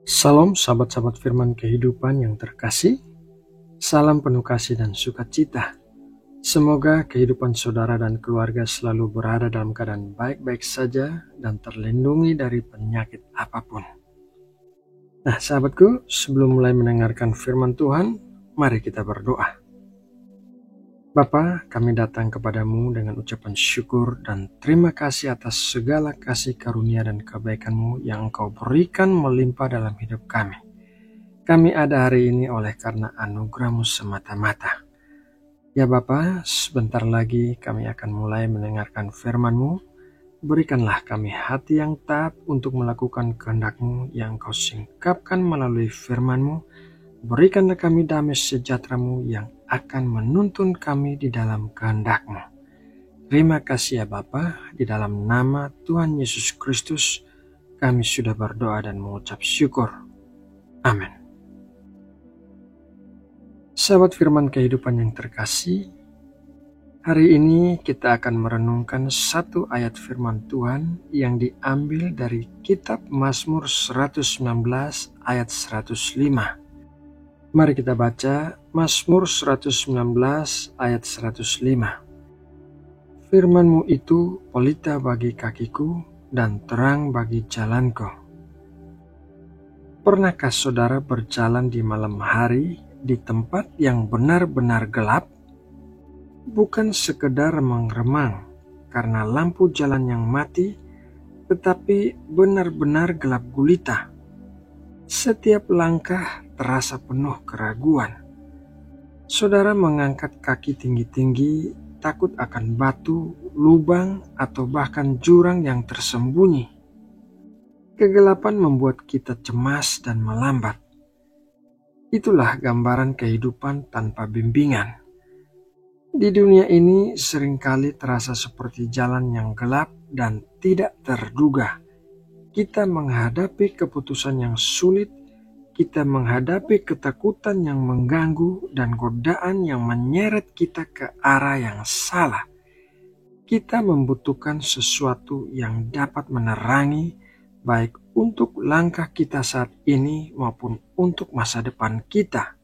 Salam sahabat-sahabat firman kehidupan yang terkasih, salam penuh kasih dan sukacita. Semoga kehidupan saudara dan keluarga selalu berada dalam keadaan baik-baik saja dan terlindungi dari penyakit apapun. Nah sahabatku, sebelum mulai mendengarkan firman Tuhan, mari kita berdoa. Bapa, kami datang kepadamu dengan ucapan syukur dan terima kasih atas segala kasih karunia dan kebaikan-Mu yang Engkau berikan melimpah dalam hidup kami. Kami ada hari ini oleh karena anugerah-Mu semata-mata. Ya Bapa, sebentar lagi kami akan mulai mendengarkan firman-Mu. Berikanlah kami hati yang taat untuk melakukan kehendak-Mu yang Kau singkapkan melalui firman-Mu. Berikanlah kami damai sejahtera-Mu yang akan menuntun kami di dalam kehendak-Mu. Terima kasih ya Bapa, di dalam nama Tuhan Yesus Kristus kami sudah berdoa dan mengucap syukur. Amin. Sahabat firman kehidupan yang terkasih, hari ini kita akan merenungkan satu ayat firman Tuhan yang diambil dari kitab Mazmur 119 ayat 105. Mari kita baca Mazmur 119 ayat 105. Firman-Mu itu pelita bagi kakiku dan terang bagi jalanku. Pernahkah saudara berjalan di malam hari di tempat yang benar-benar gelap? Bukan sekedar remang-remang karena lampu jalan yang mati, tetapi benar-benar gelap gulita. Setiap langkah terasa penuh keraguan. Saudara mengangkat kaki tinggi-tinggi, takut akan batu, lubang, atau bahkan jurang yang tersembunyi. Kegelapan membuat kita cemas dan melambat. Itulah gambaran kehidupan tanpa bimbingan. Di dunia ini seringkali terasa seperti jalan yang gelap dan tidak terduga. Kita menghadapi keputusan yang sulit, kita menghadapi ketakutan yang mengganggu dan godaan yang menyeret kita ke arah yang salah. Kita membutuhkan sesuatu yang dapat menerangi baik untuk langkah kita saat ini maupun untuk masa depan kita.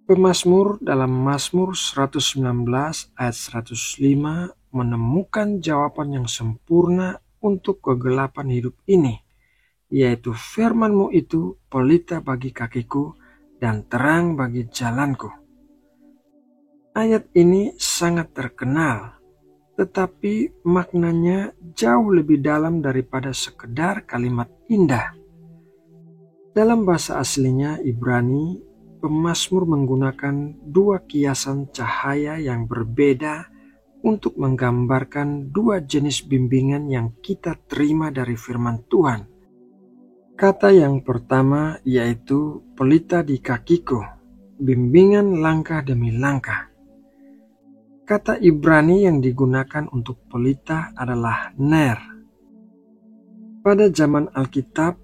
Pemazmur dalam Mazmur 119 ayat 105 menemukan jawaban yang sempurna untuk kegelapan hidup ini, yaitu firman-Mu itu pelita bagi kakiku dan terang bagi jalanku. Ayat ini sangat terkenal, tetapi maknanya jauh lebih dalam daripada sekedar kalimat indah. Dalam bahasa aslinya Ibrani, pemazmur menggunakan dua kiasan cahaya yang berbeda untuk menggambarkan dua jenis bimbingan yang kita terima dari firman Tuhan. Kata yang pertama yaitu pelita di kakiku, bimbingan langkah demi langkah. Kata Ibrani yang digunakan untuk pelita adalah ner. Pada zaman Alkitab,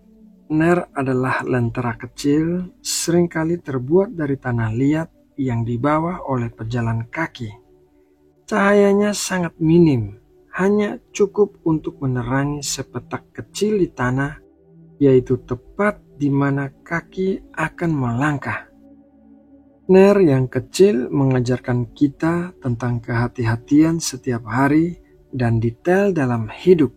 ner adalah lentera kecil, seringkali terbuat dari tanah liat yang dibawa oleh pejalan kaki. Cahayanya sangat minim, hanya cukup untuk menerangi sepetak kecil di tanah, yaitu tepat di mana kaki akan melangkah. Ner yang kecil mengajarkan kita tentang kehati-hatian setiap hari dan detail dalam hidup.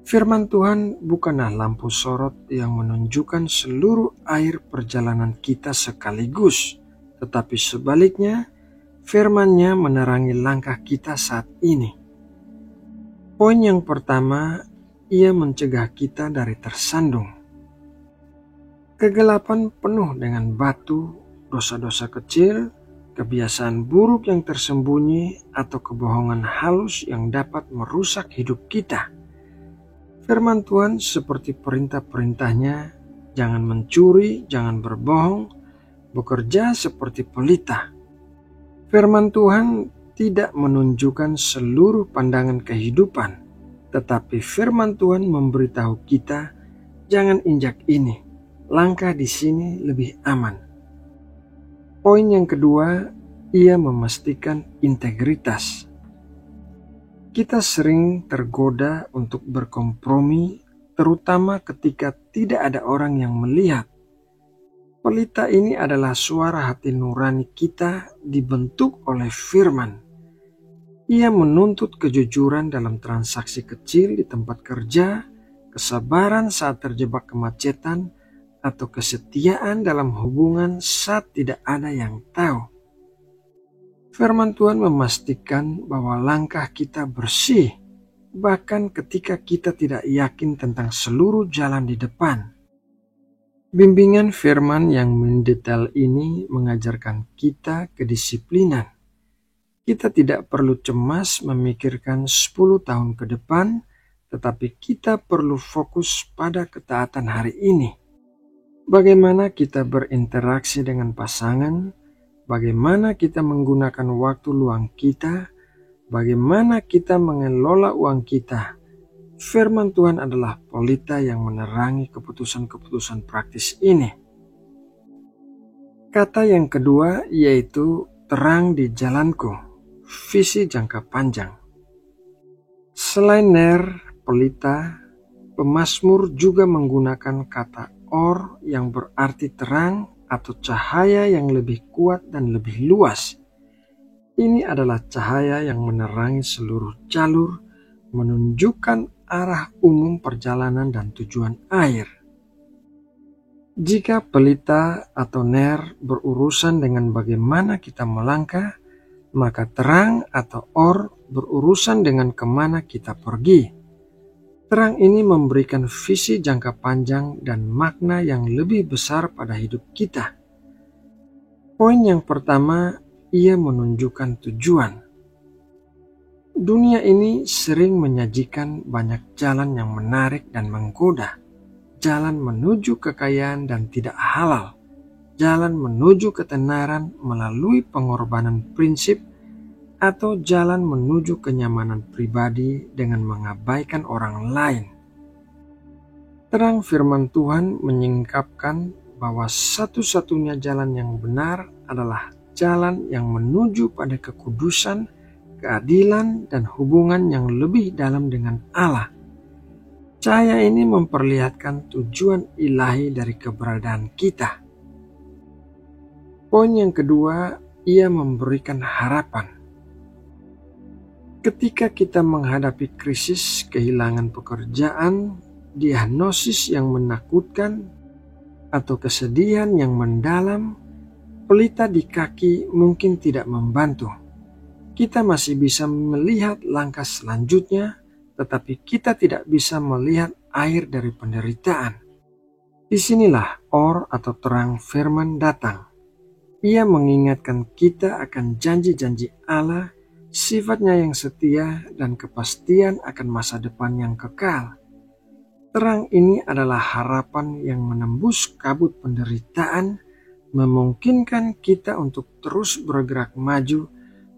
Firman Tuhan bukanlah lampu sorot yang menunjukkan seluruh air perjalanan kita sekaligus, tetapi sebaliknya, firman-Nya menerangi langkah kita saat ini. Poin yang pertama, ia mencegah kita dari tersandung. Kegelapan penuh dengan batu, dosa-dosa kecil, kebiasaan buruk yang tersembunyi, atau kebohongan halus yang dapat merusak hidup kita. Firman Tuhan seperti perintah-perintahnya, jangan mencuri, jangan berbohong, bekerja seperti pelita. Firman Tuhan tidak menunjukkan seluruh pandangan kehidupan, tetapi firman Tuhan memberitahu kita, jangan injak ini, langkah di sini lebih aman. Poin yang kedua, ia memastikan integritas. Kita sering tergoda untuk berkompromi, terutama ketika tidak ada orang yang melihat. Pelita ini adalah suara hati nurani kita dibentuk oleh firman. Ia menuntut kejujuran dalam transaksi kecil di tempat kerja, kesabaran saat terjebak kemacetan, atau kesetiaan dalam hubungan saat tidak ada yang tahu. Firman Tuhan memastikan bahwa langkah kita bersih, bahkan ketika kita tidak yakin tentang seluruh jalan di depan. Bimbingan firman yang mendetail ini mengajarkan kita kedisiplinan. Kita tidak perlu cemas memikirkan 10 tahun ke depan, tetapi kita perlu fokus pada ketaatan hari ini. Bagaimana kita berinteraksi dengan pasangan, bagaimana kita menggunakan waktu luang kita, bagaimana kita mengelola uang kita. Firman Tuhan adalah pelita yang menerangi keputusan-keputusan praktis ini. Kata yang kedua yaitu terang di jalanku, visi jangka panjang. Selain ner, pelita, pemazmur juga menggunakan kata or yang berarti terang atau cahaya yang lebih kuat dan lebih luas. Ini adalah cahaya yang menerangi seluruh jalur, menunjukkan arah umum perjalanan dan tujuan air. Jika pelita atau ner berurusan dengan bagaimana kita melangkah, maka terang atau or berurusan dengan kemana kita pergi. Terang ini memberikan visi jangka panjang dan makna yang lebih besar pada hidup kita. Poin yang pertama, ia menunjukkan tujuan. Dunia ini sering menyajikan banyak jalan yang menarik dan menggoda. Jalan menuju kekayaan dan tidak halal. Jalan menuju ketenaran melalui pengorbanan prinsip, atau jalan menuju kenyamanan pribadi dengan mengabaikan orang lain. Terang firman Tuhan menyingkapkan bahwa satu-satunya jalan yang benar adalah jalan yang menuju pada kekudusan, keadilan, dan hubungan yang lebih dalam dengan Allah. Cahaya ini memperlihatkan tujuan ilahi dari keberadaan kita. Poin yang kedua, ia memberikan harapan. Ketika kita menghadapi krisis, kehilangan pekerjaan, diagnosis yang menakutkan, atau kesedihan yang mendalam, pelita di kaki mungkin tidak membantu. Kita masih bisa melihat langkah selanjutnya, tetapi kita tidak bisa melihat air dari penderitaan. Disinilah or atau terang firman datang. Ia mengingatkan kita akan janji-janji Allah, sifatnya yang setia, dan kepastian akan masa depan yang kekal. Terang ini adalah harapan yang menembus kabut penderitaan, memungkinkan kita untuk terus bergerak maju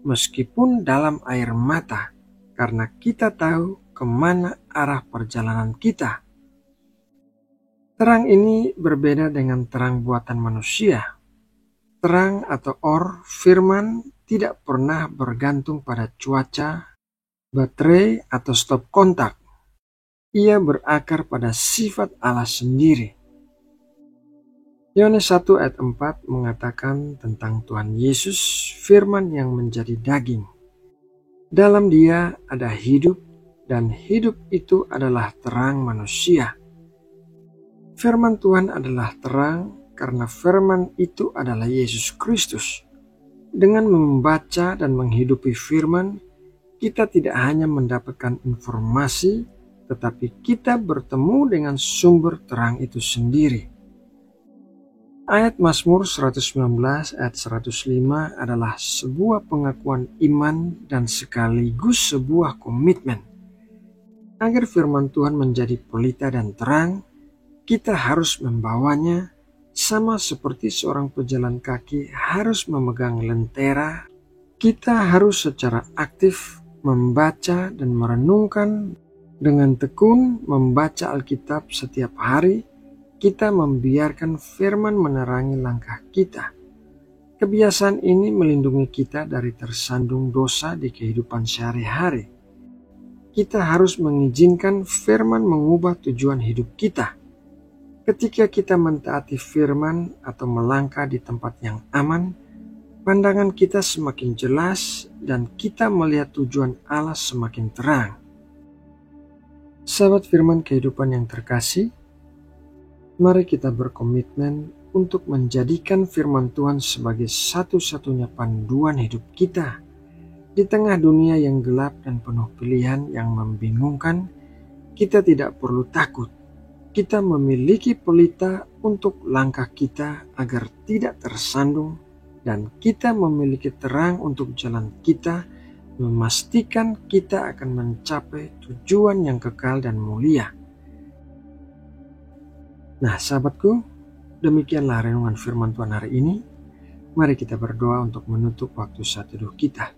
meskipun dalam air mata, karena kita tahu kemana arah perjalanan kita. Terang ini berbeda dengan terang buatan manusia. Terang atau or firman tidak pernah bergantung pada cuaca, baterai, atau stop kontak. Ia berakar pada sifat Allah sendiri. Yohanes 1 ayat 4 mengatakan tentang Tuhan Yesus, firman yang menjadi daging. Dalam Dia ada hidup, dan hidup itu adalah terang manusia. Firman Tuhan adalah terang karena firman itu adalah Yesus Kristus. Dengan membaca dan menghidupi firman, kita tidak hanya mendapatkan informasi, tetapi kita bertemu dengan sumber terang itu sendiri. Ayat Mazmur 119 ayat 105 adalah sebuah pengakuan iman dan sekaligus sebuah komitmen. Agar firman Tuhan menjadi pelita dan terang, kita harus membawanya sama seperti seorang pejalan kaki harus memegang lentera. Kita harus secara aktif membaca dan merenungkan dengan tekun membaca Alkitab setiap hari. Kita membiarkan firman menerangi langkah kita. Kebiasaan ini melindungi kita dari tersandung dosa di kehidupan sehari-hari. kita harus mengizinkan firman mengubah tujuan hidup kita. Ketika kita mentaati firman atau melangkah di tempat yang aman, pandangan kita semakin jelas dan kita melihat tujuan Allah semakin terang. Sahabat firman kehidupan yang terkasih, mari kita berkomitmen untuk menjadikan firman Tuhan sebagai satu-satunya panduan hidup kita. Di tengah dunia yang gelap dan penuh pilihan yang membingungkan, kita tidak perlu takut. Kita memiliki pelita untuk langkah kita agar tidak tersandung, dan kita memiliki terang untuk jalan kita, memastikan kita akan mencapai tujuan yang kekal dan mulia. Nah, sahabatku, demikianlah renungan firman Tuhan hari ini. Mari kita berdoa untuk menutup waktu saat teduh kita.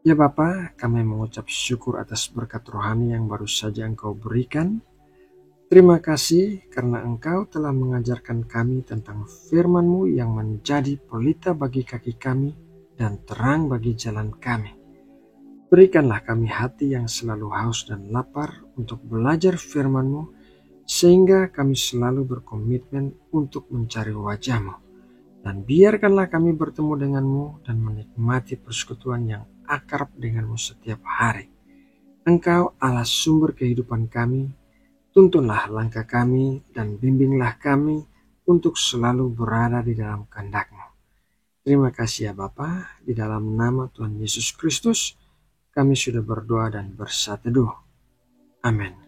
Ya Bapa, kami mengucap syukur atas berkat rohani yang baru saja Engkau berikan. Terima kasih karena Engkau telah mengajarkan kami tentang firman-Mu yang menjadi pelita bagi kaki kami dan terang bagi jalan kami. Berikanlah kami hati yang selalu haus dan lapar untuk belajar firman-Mu, sehingga kami selalu berkomitmen untuk mencari wajah-Mu. Dan biarkanlah kami bertemu dengan-Mu dan menikmati persekutuan yang akrab dengan-Mu setiap hari. Engkau Allah sumber kehidupan kami. Tuntunlah langkah kami dan bimbinglah kami untuk selalu berada di dalam kehendak-Mu. Terima kasih ya Bapa, di dalam nama Tuhan Yesus Kristus kami sudah berdoa dan bersatu teduh. Amin.